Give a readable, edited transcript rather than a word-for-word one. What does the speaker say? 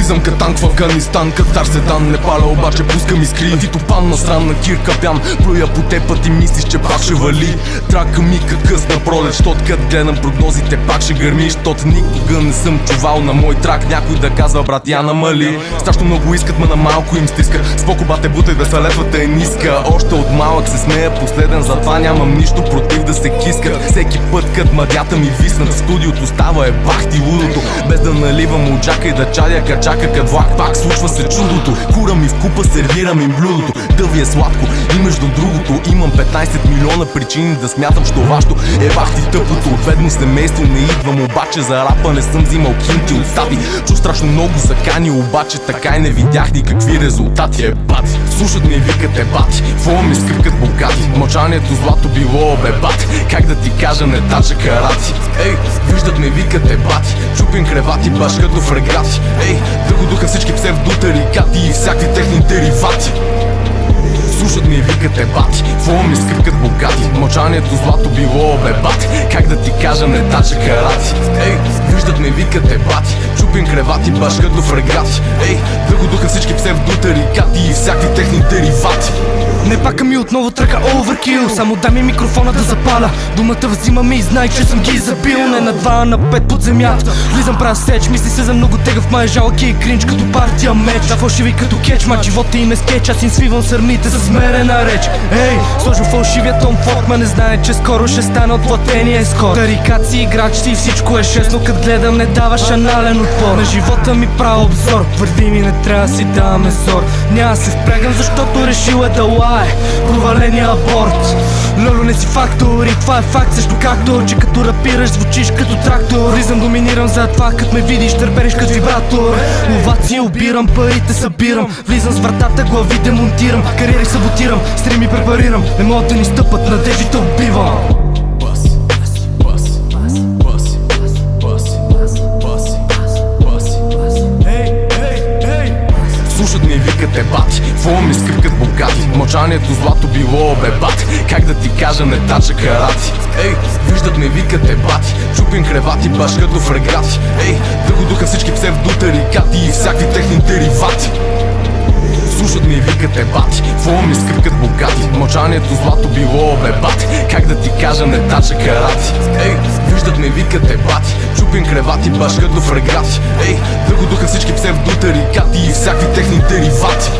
Влизам като танк в Афганистан, катар седан, не паля, обаче пускам искри. А ти топан на срам на кирка бян, плюя по теб, път и мислиш, че пак ще вали. Трака ми късна пролет, щот кът гледам прогнозите, пак ще гърми. Щот никога не съм чувал на мой трак някой да казва: брат, я намали. Страшно много искат, ма на малко им стиска. Споко бате бутай да са летвата е ниска. Още от малък се смея последен, затова нямам нищо против да се кискат. Всеки път кът мъдята ми виснат в студиото, става е бахти лудото. Без да наливам от джака и да чадя качака кът влак, пак случва се чудото. Кура ми в купа, сервирам им блюдото. Да ви е сладко и между другото имам 15 милиона причини да смятам, що вашето е бахти тъпото. От бедно семейство не идвам, обаче за рапа не съм взимал кинти от стати. Чу страшно много закани, обаче така и не видях ни какви резултати. Е бати, слушат ми и викат: е бати, фо ми скрипкат богати. Мълчанието злато било, бе бати, как да ти кажа, не тача карати. Ей, виждат ме, викат: е бати, чупим кревати, баш като фрегати. Ей, дълго духа всички псевдотарикати и всякакви техни деривати. Слушат ми и викат: е бати, фо ми скрипкат богати. Мълчанието злато било, бе бати, как да ти кажа, не тача карати. Ей, виждат ме и викат: е бати, чупим кревати, баш като фрегати. Ей, дълго духа всички псевдотарикати и всякакви техни деривати. Не пака ми отново тръка overkill, само дай ми микрофона да запаля. Думата взимаме и знай, че съм ги забил. Не на 2, а на 5 под земята. Влизам прав сеч, мисли се за много тегъв, май жалък и кринч като партия меч. Да, фалшиви като кетч, ма живота им е скетч. Аз им свивам сърмите с смерена реч. Ей, сложил фалшивия Том Форд, ма не знае, че скоро ще стане от платения ескорт. Тарикат си, играч си, всичко е шест, но кът гледам не даваш анален отпор. На живота ми правя обзор, върви ми, не трябва си даваме зор. Няма се впрягам, защото решил е да лае. Проваления аборт. Лоло, не си фактор и това е факт също както, че като рапираш звучиш като трактор. Влизам, доминирам, затова като ме видиш търпениш като вибратор. Овации обирам, парите събирам. Влизам с вратата, глави демонтирам. Кариери саботирам, стрими препарирам. Не могат да ни стъпат, надеждите убивам. Слушат ми и викат: е бати, фо ми скрипкат богати. Мълчанието злато било, бе бати, как да ти кажа, не тача карати. Ей, виждат ме и викат: е бати, чупим кревати, баш като фрегати. Ей, дълго духа всички псевдотарикати и всякакви техни деривати. Слушат ми и викат: е бати, фо ми скрипкат богати. Мълчанието злато било, бе бати, как да ти кажа, не тача карати. Ей, виждат ме и викат: е бати, чупим кревати, баш като фрегати. Ей, дълго духа всички псевдотарикати и всякакви техни деривати.